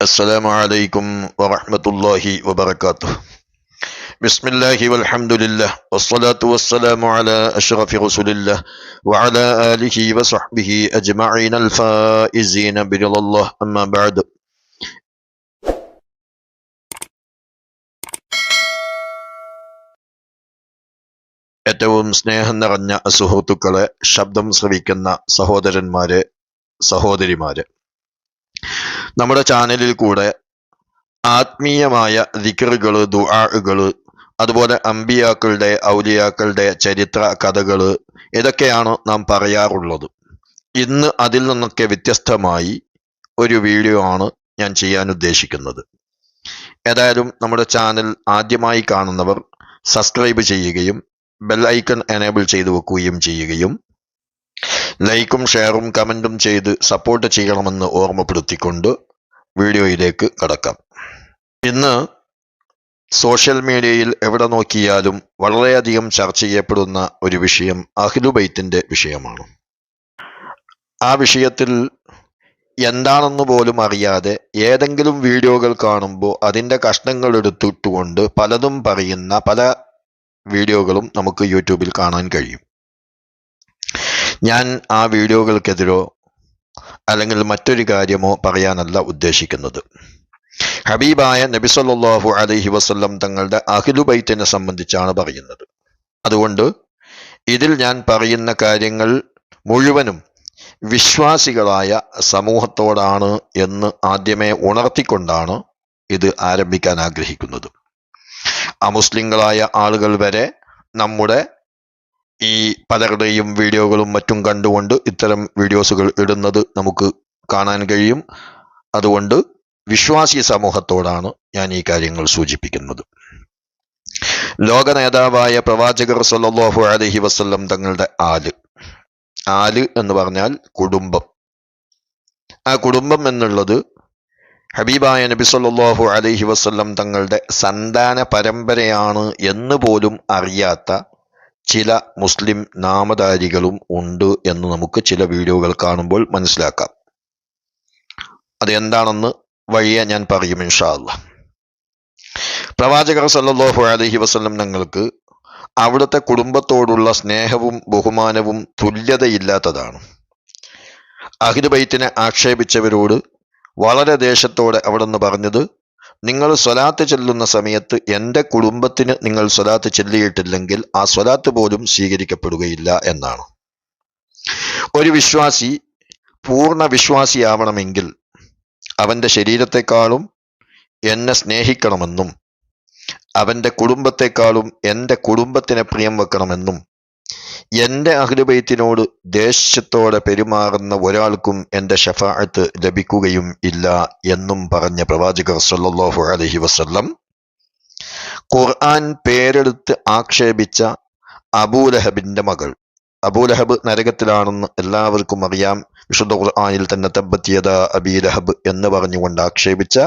السلام عليكم ورحمة الله وبركاته. بسم الله والحمد لله والصلاة والسلام على أشرف رسول الله وعلى آله وصحبه أجمعين الفائزين برضا الله أما بعد. ഏറ്റവും സ്നേഹം നിറഞ്ഞ സുഹൃത്തുക്കളെ, ശബ്ദം ശ്രവിക്കുന്ന സഹോദരന്മാരെ, സഹോദരിമാരെ, നമ്മുടെ ചാനലിൽ കൂടെ ആത്മീയമായ ദിക്റുകള്, ദുആകള്, അതുപോലെ അമ്പിയാക്കളുടെ, ഔലിയാക്കളുടെ ചരിത്ര കഥകള്, ഇതൊക്കെയാണ് നാം പറയാറുള്ളത്. ഇന്ന് അതിൽ നിന്നൊക്കെ വ്യത്യസ്തമായി ഒരു വീഡിയോ ആണ് ഞാൻ ചെയ്യാൻ ഉദ്ദേശിക്കുന്നത്. ഏതായാലും നമ്മുടെ ചാനൽ ആദ്യമായി കാണുന്നവർ സബ്സ്ക്രൈബ് ചെയ്യുകയും ബെൽ ഐക്കൺ എനേബിൾ ചെയ്തു വെക്കുകയും ചെയ്യുകയും ലൈക്കും ഷെയറും കമന്റും ചെയ്ത് സപ്പോർട്ട് ചെയ്യണമെന്ന് ഓർമ്മപ്പെടുത്തിക്കൊണ്ട് വീഡിയോയിലേക്ക് കടക്കാം. ഇന്ന് സോഷ്യൽ മീഡിയയിൽ എവിടെ നോക്കിയാലും വളരെയധികം ചർച്ച ചെയ്യപ്പെടുന്ന ഒരു വിഷയം അഹ്ലുബൈത്തിന്റെ വിഷയമാണ്. ആ വിഷയത്തിൽ എന്താണെന്ന് പോലും അറിയാതെ ഏതെങ്കിലും വീഡിയോകൾ കാണുമ്പോൾ അതിൻ്റെ കഷ്ണങ്ങൾ എടുത്തിട്ടുകൊണ്ട് പലതും പറയുന്ന പല വീഡിയോകളും നമുക്ക് യൂട്യൂബിൽ കാണാൻ കഴിയും. ഞാൻ ആ വീഡിയോകൾക്കെതിരോ അല്ലെങ്കിൽ മറ്റൊരു കാര്യമോ പറയാനല്ല ഉദ്ദേശിക്കുന്നത്. ഹബീബായ നബി സല്ലല്ലാഹു അലൈഹി വസല്ലം തങ്ങളുടെ അഹ്ലുബൈത്തിനെ സംബന്ധിച്ചാണ് പറയുന്നത്. അതുകൊണ്ട് ഇതിൽ ഞാൻ പറയുന്ന കാര്യങ്ങൾ മുഴുവനും വിശ്വാസികളായ സമൂഹത്തോടാണ് എന്ന് ആദ്യമേ ഉണർത്തിക്കൊണ്ടാണ് ഇത് ആരംഭിക്കാൻ ആഗ്രഹിക്കുന്നത്. അമുസ്ലിങ്ങളായ ആളുകൾ വരെ നമ്മുടെ ഈ പലരുടെയും വീഡിയോകളും മറ്റും കണ്ടുകൊണ്ട് ഇത്തരം വീഡിയോസുകൾ ഇടുന്നത് നമുക്ക് കാണാൻ കഴിയും. അതുകൊണ്ട് വിശ്വാസി സമൂഹത്തോടാണ് ഞാൻ ഈ കാര്യങ്ങൾ സൂചിപ്പിക്കുന്നത്. ലോക നേതാവായ പ്രവാചകർ സല്ലല്ലാഹു അലൈഹി വസല്ലം തങ്ങളുടെ ആല് എന്ന് പറഞ്ഞാൽ കുടുംബം. ആ കുടുംബം എന്നുള്ളത് ഹബീബായ നബി സല്ലല്ലാഹു അലൈഹി വസല്ലം തങ്ങളുടെ സന്താന പരമ്പരയാണ് എന്ന് പോലും അറിയാത്ത ചില മുസ്ലിം നാമധാരികളും ഉണ്ട് എന്ന് നമുക്ക് ചില വീഡിയോകൾ കാണുമ്പോൾ മനസ്സിലാക്കാം. അത് എന്താണെന്ന് വഴിയെ ഞാൻ പറയും ഇൻഷാ അല്ലാഹ്. പ്രവാചകർ സല്ലല്ലാഹു അലൈഹി വസല്ലം തങ്ങൾക്ക് അവിടുത്തെ കുടുംബത്തോടുള്ള സ്നേഹവും ബഹുമാനവും തുല്യതയില്ലാത്തതാണ്. അഹ്ലുബൈത്തിനെ ആക്ഷേപിച്ചവരോട് വളരെ ദേഷ്യത്തോടെ അവിടുന്ന് പറഞ്ഞത്, നിങ്ങൾ സ്വലാത്ത് ചെല്ലുന്ന സമയത്ത് എൻ്റെ കുടുംബത്തിന് നിങ്ങൾ സ്വലാത്ത് ചെല്ലിയിട്ടില്ലെങ്കിൽ ആ സ്വലാത്ത് പോലും സ്വീകരിക്കപ്പെടുകയില്ല എന്നാണ്. ഒരു വിശ്വാസി പൂർണ്ണ വിശ്വാസിയാവണമെങ്കിൽ അവൻ്റെ ശരീരത്തെക്കാളും എന്നെ സ്നേഹിക്കണമെന്നും അവൻ്റെ കുടുംബത്തെക്കാളും എൻ്റെ കുടുംബത്തിനെ പ്രിയം വെക്കണമെന്നും എൻ്റെ അഹ്ലുബൈത്തിനോട് ദേഷ്യത്തോടെ പെരുമാറുന്ന ഒരാൾക്കും എൻ്റെ ശഫാഅത്ത് ലഭിക്കുകയും ഇല്ല എന്നും പറഞ്ഞ പ്രവാചകർ സല്ലല്ലാഹു അലൈഹി വസല്ലം ഖുർആൻ പേരെടുത്ത് ആക്ഷേപിച്ച അബൂലഹബിന്റെ മകൾ, അബൂലഹബ് നരകത്തിലാണെന്ന് എല്ലാവർക്കും അറിയാം. വിശുദ്ധ ഖുർആനിൽ തന്നെ തബ്ബത് യദാ അബീ ലഹബ് എന്ന് പറഞ്ഞുകൊണ്ട് ആക്ഷേപിച്ച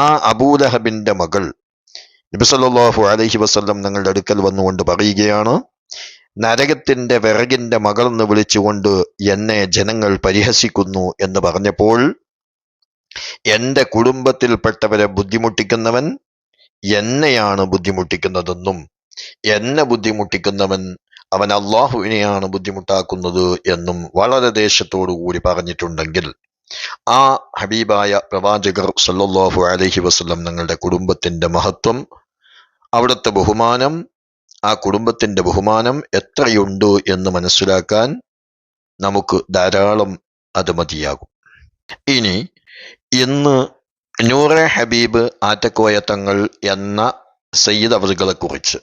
ആ അബൂലഹബിന്റെ മകൾ നബി സല്ലല്ലാഹു അലൈഹി വസല്ലം തങ്ങളുടെ അടുക്കൽ വന്നുകൊണ്ട് പറയുകയാണ്, നരകത്തിന്റെ വിറകിന്റെ മകൾ എന്ന് വിളിച്ചുകൊണ്ട് എന്നെ ജനങ്ങൾ പരിഹസിക്കുന്നു എന്ന് പറഞ്ഞപ്പോൾ, എൻ്റെ കുടുംബത്തിൽപ്പെട്ടവരെ ബുദ്ധിമുട്ടിക്കുന്നവൻ എന്നെയാണ് ബുദ്ധിമുട്ടിക്കുന്നതെന്നും എന്നെ ബുദ്ധിമുട്ടിക്കുന്നവൻ അവൻ അള്ളാഹുവിനെയാണ് ബുദ്ധിമുട്ടാക്കുന്നത് എന്നും വളരെ ദേഷ്യത്തോടു കൂടി പറഞ്ഞിട്ടുണ്ടെങ്കിൽ ആ ഹബീബായ പ്രവാചകർ സല്ലല്ലാഹു അലൈഹി വസല്ലം തങ്ങളുടെ കുടുംബത്തിന്റെ മഹത്വം, അവിടുത്തെ ബഹുമാനം, ആ കുടുംബത്തിന്റെ ബഹുമാനം എത്രയുണ്ട് എന്ന് മനസ്സിലാക്കാൻ നമുക്ക് ധാരാളം അത് മതിയാകും. ഇനി ഇന്ന് നൂറെ ഹബീബ് ആറ്റക്കോയ തങ്ങൾ എന്ന സയ്യിദ് അവറുകളെ കുറിച്ച്,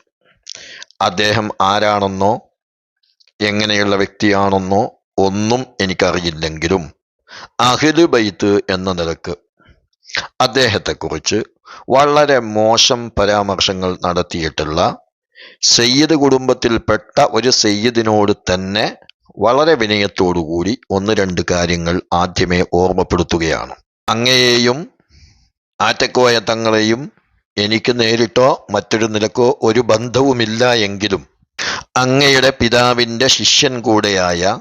അദ്ദേഹം ആരാണെന്നോ എങ്ങനെയുള്ള വ്യക്തിയാണെന്നോ ഒന്നും എനിക്കറിയില്ലെങ്കിലും അഹ്ലുബൈത്ത് എന്ന നിലക്ക് അദ്ദേഹത്തെക്കുറിച്ച് വളരെ മോശം പരാമർശങ്ങൾ നടത്തിയിട്ടുള്ള സയ്യിദ് കുടുംബത്തിൽപ്പെട്ട ഒരു സയ്യിദിനോട് തന്നെ വളരെ വിനയത്തോടുകൂടി ഒന്ന് രണ്ട് കാര്യങ്ങൾ ആദ്യമേ ഓർമ്മപ്പെടുത്തുകയാണ്. അങ്ങയെയും ആറ്റക്കോയ തങ്ങളെയും എനിക്ക് നേരിട്ടോ മറ്റൊരു നിലക്കോ ഒരു ബന്ധവുമില്ല എങ്കിലും അങ്ങയുടെ പിതാവിൻ്റെ ശിഷ്യൻ കൂടെയായ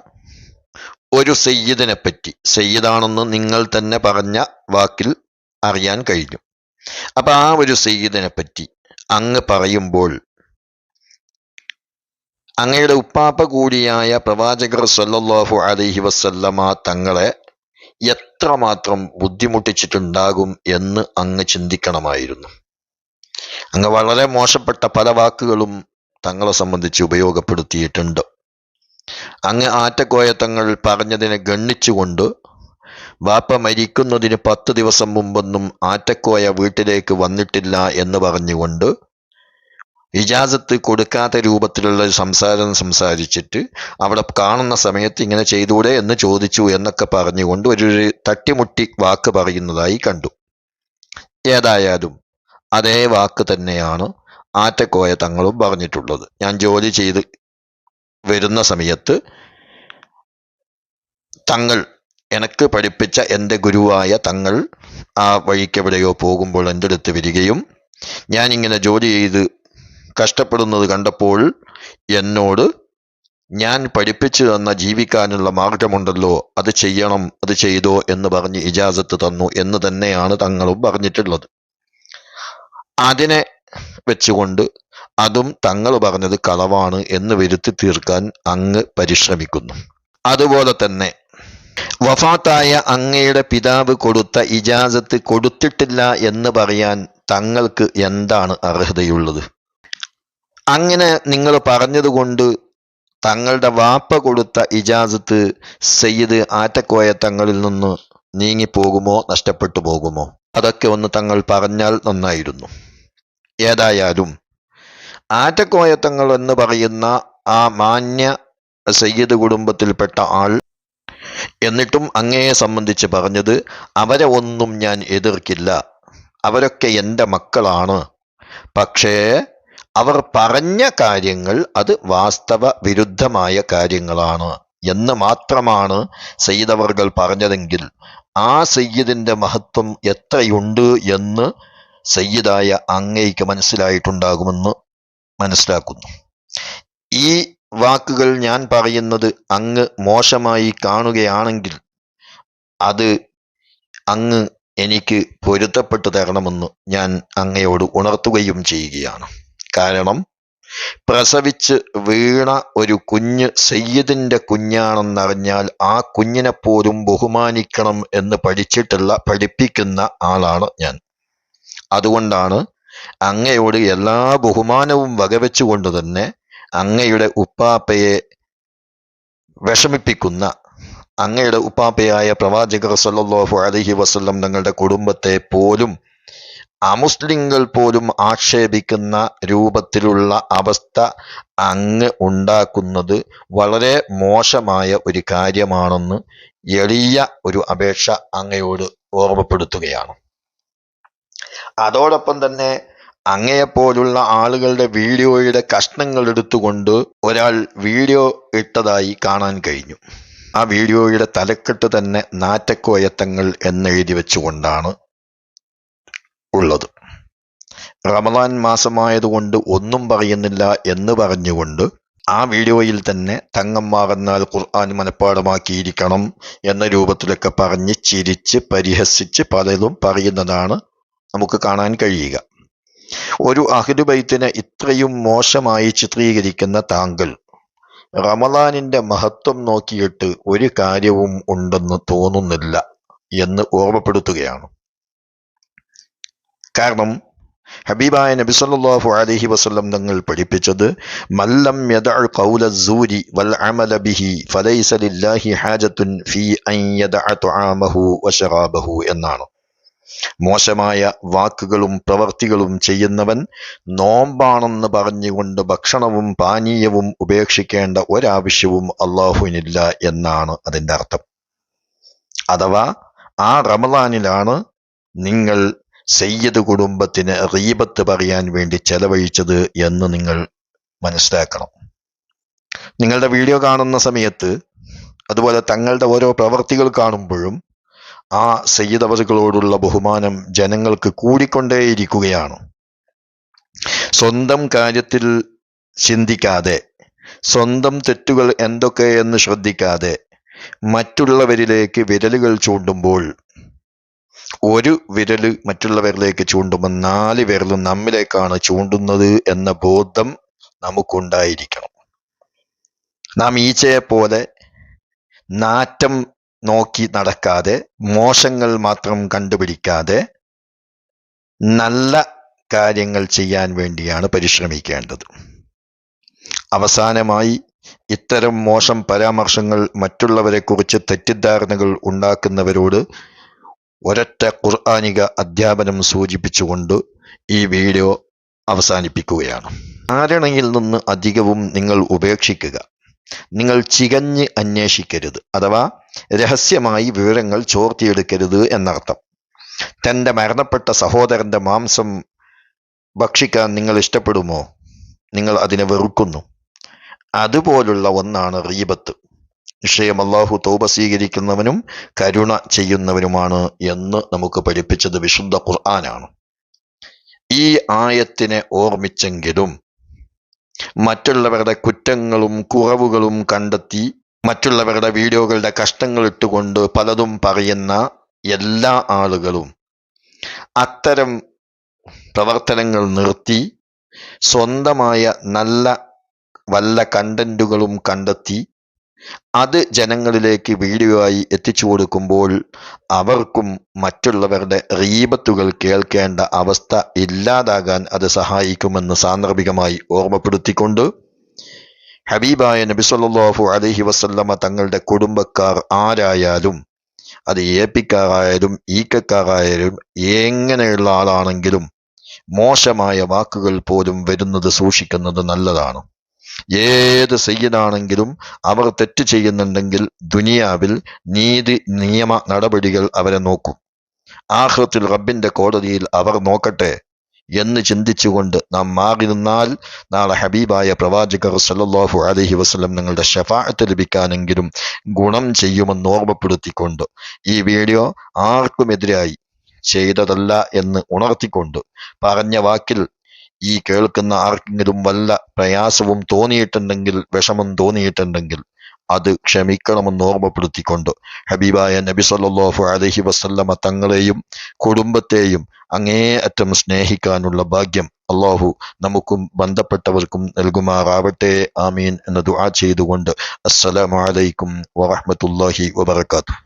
ഒരു സയ്യിദിനെ പറ്റി, സയ്യിദാണെന്ന് നിങ്ങൾ തന്നെ പറഞ്ഞ വാക്കിൽ അറിയാൻ കഴിഞ്ഞു. അപ്പൊ ആ ഒരു സയ്യിദിനെ പറ്റി അങ്ങ് പറയുമ്പോൾ അങ്ങയുടെ ഉപ്പാപ്പ കൂടിയായ പ്രവാചകർ സല്ലല്ലാഹു അലൈഹി വസല്ലമ തങ്ങളെ എത്രമാത്രം ബുദ്ധിമുട്ടിച്ചിട്ടുണ്ടാകും എന്ന് അങ്ങ് ചിന്തിക്കണമായിരുന്നു. അങ്ങ് വളരെ മോശപ്പെട്ട പല വാക്കുകളും തങ്ങളെ സംബന്ധിച്ച് ഉപയോഗപ്പെടുത്തിയിട്ടുണ്ട്. അങ്ങ് ആറ്റക്കോയ തങ്ങൾ പറഞ്ഞതിനെ ഗണ്ണിച്ചുകൊണ്ട് വാപ്പ മരിക്കുന്നതിന് 10 ദിവസം മുമ്പൊന്നും ആറ്റക്കോയ വീട്ടിലേക്ക് വന്നിട്ടില്ല എന്ന് പറഞ്ഞുകൊണ്ട് ഇജാസത്ത് കൊടുക്കാത്ത രൂപത്തിലുള്ള സംസാരം സംസാരിച്ചിട്ട് അവിടെ കാണുന്ന സമയത്ത് ഇങ്ങനെ ചെയ്തൂടെ എന്ന് ചോദിച്ചു എന്നൊക്കെ പറഞ്ഞുകൊണ്ട് ഒരു തട്ടിമുട്ടി വാക്ക് പറയുന്നതായി കണ്ടു. ഏതായാലും അതേ വാക്ക് തന്നെയാണ് ആറ്റക്കോയ തങ്ങളും പറഞ്ഞിട്ടുള്ളത്. ഞാൻ ജോലി ചെയ്ത് വരുന്ന സമയത്ത് തങ്ങൾ എനിക്ക് പഠിപ്പിച്ച എൻ്റെ ഗുരുവായ തങ്ങൾ ആ വഴിക്കെവിടെയോ പോകുമ്പോൾ എൻ്റെ അടുത്ത് വരികയും ഞാനിങ്ങനെ ജോലി ചെയ്ത് കഷ്ടപ്പെടുന്നത് കണ്ടപ്പോൾ എന്നോട് ഞാൻ പഠിപ്പിച്ചു തന്ന ജീവിക്കാനുള്ള മാർഗമുണ്ടല്ലോ, അത് ചെയ്യണം, അത് ചെയ്തോ എന്ന് പറഞ്ഞ് ഇജാസത്ത് തന്നു എന്ന് തന്നെയാണ് തങ്ങളും പറഞ്ഞിട്ടുള്ളത്. അതിനെ വെച്ചുകൊണ്ട് അതും തങ്ങൾ പറഞ്ഞത് കളവാണ് എന്ന് വരുത്തി തീർക്കാൻ അങ്ങ് പരിശ്രമിക്കുന്നു. അതുപോലെ തന്നെ വഫാത്തായ അങ്ങയുടെ പിതാവ് കൊടുത്ത ഇജാസത്ത് കൊടുത്തിട്ടില്ല എന്ന് പറയാൻ തങ്ങൾക്ക് എന്താണ് അർഹതയുള്ളത്? അങ്ങനെ നിങ്ങൾ പറഞ്ഞതുകൊണ്ട് തങ്ങളുടെ വാപ്പ കൊടുത്ത ഇജാസത്ത് സയ്യിദ് ആറ്റക്കോയ തങ്ങളിൽ നിന്ന് നീങ്ങിപ്പോകുമോ, നഷ്ടപ്പെട്ടു പോകുമോ? അതൊക്കെ ഒന്ന് തങ്ങൾ പറഞ്ഞാൽ നന്നായിരുന്നു. ഏതായാലും ആറ്റക്കോയ തങ്ങൾ എന്ന് പറയുന്ന ആ മാന്യ സയ്യിദ് കുടുംബത്തിൽപ്പെട്ട ആൾ എന്നിട്ടും അങ്ങയെ സംബന്ധിച്ച് പറഞ്ഞത് അവരെ ഒന്നും ഞാൻ എതിർക്കില്ല, അവരൊക്കെ എൻ്റെ മക്കളാണ്, പക്ഷേ അവർ പറഞ്ഞ കാര്യങ്ങൾ അത് വാസ്തവ വിരുദ്ധമായ കാര്യങ്ങളാണ് എന്ന് മാത്രമാണ് സയ്യിദ് അവർകൾ പറഞ്ഞതെങ്കിൽ ആ സയ്യിദിന്റെ മഹത്വം എത്രയുണ്ട് എന്ന് സയ്യിദായ അങ്ങയ്ക്ക് മനസ്സിലായിട്ടുണ്ടാകുമെന്ന് മനസ്സിലാക്കുന്നു. ഈ വാക്കുകൾ ഞാൻ പറയുന്നത് അങ്ങ് മോശമായി കാണുകയാണെങ്കിൽ അത് അങ്ങ് എനിക്ക് പൊരുത്തപ്പെട്ടു തരണമെന്ന് ഞാൻ അങ്ങയോട് ഉണർത്തുകയും ചെയ്യുകയാണ്. കാരണം പ്രസവിച്ച് വീണ ഒരു കുഞ്ഞ് സയ്യിദിന്റെ കുഞ്ഞാണെന്നറിഞ്ഞാൽ ആ കുഞ്ഞിനെ പോലും ബഹുമാനിക്കണം എന്ന് പഠിപ്പിക്കുന്ന ആളാണ് ഞാൻ. അതുകൊണ്ടാണ് അങ്ങയോട് എല്ലാ ബഹുമാനവും വകവെച്ചുകൊണ്ട് തന്നെ അങ്ങയുടെ ഉപ്പാപ്പയെ വിഷമിപ്പിക്കുന്ന അങ്ങയുടെ ഉപ്പാപ്പയായ പ്രവാചകർ സല്ലല്ലാഹു അലൈഹി വസല്ലം തങ്ങളുടെ കുടുംബത്തെ പോലും അമുസ്ലിങ്ങൾ പോലും ആക്ഷേപിക്കുന്ന രൂപത്തിലുള്ള അവസ്ഥ അങ്ങ് ഉണ്ടാക്കുന്നത് വളരെ മോശമായ ഒരു കാര്യമാണെന്ന് എളിയ ഒരു അപേക്ഷ അങ്ങയോട് ഓർമ്മപ്പെടുത്തുകയാണ്. അതോടൊപ്പം തന്നെ അങ്ങയെപ്പോലുള്ള ആളുകളുടെ വീഡിയോയുടെ കഷ്ണങ്ങൾ എടുത്തുകൊണ്ട് ഒരാൾ വീഡിയോ ഇട്ടതായി കാണാൻ കഴിഞ്ഞു. ആ വീഡിയോയുടെ തലക്കെട്ട് തന്നെ നാറ്റക്കോയത്തങ്ങൾ എന്നെഴുതി വെച്ചുകൊണ്ടാണ് ഉള്ളത്. റമദാൻ മാസമായതുകൊണ്ട് ഒന്നും പറയുന്നില്ല എന്ന് പറഞ്ഞുകൊണ്ട് ആ വീഡിയോയിൽ തന്നെ തങ്ങന്മാർ എന്നാൽ ഖുർആൻ മനഃപ്പാടമാക്കിയിരിക്കണം എന്ന രൂപത്തിലൊക്കെ പറഞ്ഞ് ചിരിച്ച് പരിഹസിച്ച് പലതും പറയുന്നതാണ് നമുക്ക് കാണാൻ കഴിയുക. ഒരു അഹ്ലു ബൈത്തിനെ ഇത്രയും മോശമായി ചിത്രീകരിക്കുന്ന താങ്കൾ റമദാനിന്റെ മഹത്വം നോക്കിയിട്ട് ഒരു കാര്യവും ഉണ്ടെന്ന് തോന്നുന്നില്ല എന്ന് ഓർമ്മപ്പെടുത്തുകയാണ്. കാരണം ഹബീബായ നബി സല്ലല്ലാഹു അലൈഹി വസല്ലം തങ്ങൾ പഠിപ്പിച്ചത് മല്ലം യദഅ ഖൗല സൂരി വൽ അമല ബിഹി ഫലൈസ ലില്ലാഹി ഹാജത്തുൻ ഫീ അൻ യദഅ തുആമഹു വശറാബഹു എന്നാണ്. മോശമായ വാക്കുകളും പ്രവർത്തികളും ചെയ്യുന്നവൻ നോമ്പാണെന്ന് പറഞ്ഞുകൊണ്ട് ഭക്ഷണവും പാനീയവും ഉപേക്ഷിക്കേണ്ട ഒരാവശ്യവും അള്ളാഹുവിനില്ല എന്നാണ് അതിൻ്റെ അർത്ഥം. അഥവാ ആ റമദാനിലാണ് നിങ്ങൾ സയ്യിദ് കുടുംബത്തിന് ഗീബത്ത് പറയാൻ വേണ്ടി ചെലവഴിച്ചത് എന്ന് നിങ്ങൾ മനസ്സിലാക്കണം. നിങ്ങളുടെ വീഡിയോ കാണുന്ന സമയത്ത് അതുപോലെ തങ്ങളുടെ ഓരോ പ്രവർത്തികൾ കാണുമ്പോഴും ആ സയ്യിദ് അവറുകളോടുള്ള ബഹുമാനം ജനങ്ങൾക്ക് കൂടിക്കൊണ്ടേയിരിക്കുകയാണ്. സ്വന്തം കാര്യത്തിൽ ചിന്തിക്കാതെ, സ്വന്തം തെറ്റുകൾ എന്തൊക്കെയെന്ന് ശ്രദ്ധിക്കാതെ മറ്റുള്ളവരിലേക്ക് വിരലുകൾ ചൂണ്ടുമ്പോൾ ഒരു വിരല് മറ്റുള്ളവരിലേക്ക് ചൂണ്ടുമ്പോൾ 4 വിരലും നമ്മിലേക്കാണ് ചൂണ്ടുന്നത് എന്ന ബോധം നമുക്കുണ്ടായിരിക്കണം. നാം ഈച്ചയെ പോലെ നാറ്റം നോക്കി നടക്കാതെ, മോശങ്ങൾ മാത്രം കണ്ടുപിടിക്കാതെ നല്ല കാര്യങ്ങൾ ചെയ്യാൻ വേണ്ടിയാണ് പരിശ്രമിക്കേണ്ടത്. അവസാനമായി, ഇത്തരം മോശം പരാമർശങ്ങൾ, മറ്റുള്ളവരെക്കുറിച്ച് തെറ്റിദ്ധാരണകൾ ഉണ്ടാക്കുന്നവരോട് ഒരൊറ്റ ഖുർആനിക അധ്യാപനം സൂചിപ്പിച്ചുകൊണ്ട് ഈ വീഡിയോ അവസാനിപ്പിക്കുകയാണ്. ധാരണയിൽ നിന്ന് അധികവും നിങ്ങൾ ഉപേക്ഷിക്കുക. നിങ്ങൾ ചികഞ്ഞ് അന്വേഷിക്കരുത്, അഥവാ രഹസ്യമായി വിവരങ്ങൾ ചോർത്തിയെടുക്കരുത് എന്നർത്ഥം. തൻ്റെ മരണപ്പെട്ട സഹോദരന്റെ മാംസം ഭക്ഷിക്കാൻ നിങ്ങൾ ഇഷ്ടപ്പെടുമോ? നിങ്ങൾ അതിനെ വെറുക്കുന്നു. അതുപോലുള്ള ഒന്നാണ് ഗീബത്ത്. നിശ്ചയം അല്ലാഹു തൗബ സ്വീകരിക്കുന്നവനും കരുണ ചെയ്യുന്നവനുമാണ് എന്ന് നമുക്ക് പഠിപ്പിച്ചത് വിശുദ്ധ ഖുർആനാണ്. ഈ ആയത്തിനെ ഓർമ്മിച്ചെങ്കിലും മറ്റുള്ളവരുടെ കുറ്റങ്ങളും കുറവുകളും കണ്ടെത്തി, മറ്റുള്ളവരുടെ വീഡിയോകളുടെ കഷ്ടങ്ങൾ ഇട്ടുകൊണ്ട് പലതും പറയുന്ന എല്ലാ ആളുകളും അത്തരം പ്രവർത്തനങ്ങൾ നിർത്തി സ്വന്തമായ നല്ല വല്ല കണ്ടന്റുകളും കണ്ടെത്തി അത് ജനങ്ങളിലേക്ക് വീഡിയോ ആയി എത്തിച്ചു കൊടുക്കുമ്പോൾ അവർക്കും മറ്റുള്ളവരുടെ ഗീബത്തുകൾ കേൾക്കേണ്ട അവസ്ഥ ഇല്ലാതാകാൻ അത് സഹായിക്കുമെന്ന് സാന്ദർഭികമായി ഓർമ്മപ്പെടുത്തിക്കൊണ്ട്, ഹബീബായ നബി സല്ലല്ലാഹു അലൈഹി വസല്ലമ തങ്ങളുടെ കുടുംബക്കാർ ആരായാലും, അത് ഏപ്പിക്കാരായാലും ഈക്കക്കാരായാലും എങ്ങനെയുള്ള ആളാണെങ്കിലും മോശമായ വാക്കുകൾ പോലും വരുന്നത് സൂക്ഷിക്കുന്നത് നല്ലതാണ്. ഏത് സയ്യിദാണെങ്കിലും അവർ തെറ്റ് ചെയ്യുന്നുണ്ടെങ്കിൽ ദുനിയാവിൽ നീതി നിയമ നടപടികൾ അവരെ നോക്കും. ആഖിറത്തിൽ റബ്ബിന്റെ കോടതിയിൽ അവർ നോക്കട്ടെ എന്ന് ചിന്തിച്ചുകൊണ്ട് നാം മാറി നിന്നാൽ നാളെ ഹബീബായ പ്രവാചകർ സല്ലല്ലാഹു അലൈഹി വസല്ലം നിങ്ങളുടെ ശഫാഅത്ത് ലഭിക്കാനെങ്കിലും ഗുണം ചെയ്യുമെന്ന് ഓർമ്മപ്പെടുത്തിക്കൊണ്ട് ഈ വീഡിയോ ആർക്കുമെതിരായി ചെയ്തതല്ല എന്ന് ഉണർത്തിക്കൊണ്ട്, പറഞ്ഞ വാക്കിൽ ഈ കേൾക്കുന്ന ആർക്കെങ്കിലും വല്ല പ്രയാസവും തോന്നിയിട്ടുണ്ടെങ്കിൽ, വിഷമം തോന്നിയിട്ടുണ്ടെങ്കിൽ അത് ക്ഷമിക്കണമെന്ന് ഓർമ്മപ്പെടുത്തിക്കൊണ്ട്, ഹബീബായ നബി സല്ലല്ലാഹു അലൈഹി വസല്ലമ തങ്ങളെയും കുടുംബത്തെയും അങ്ങേയറ്റം സ്നേഹിക്കാനുള്ള ഭാഗ്യം അല്ലാഹു നമുക്കും ബന്ധപ്പെട്ടവർക്കും നൽകുമാറാവട്ടെ. ആമീൻ എന്ന് ദുആ ചെയ്തുകൊണ്ട് അസ്സലാമു അലൈക്കും വറഹ്മത്തുള്ളാഹി വബറകാതുഹു.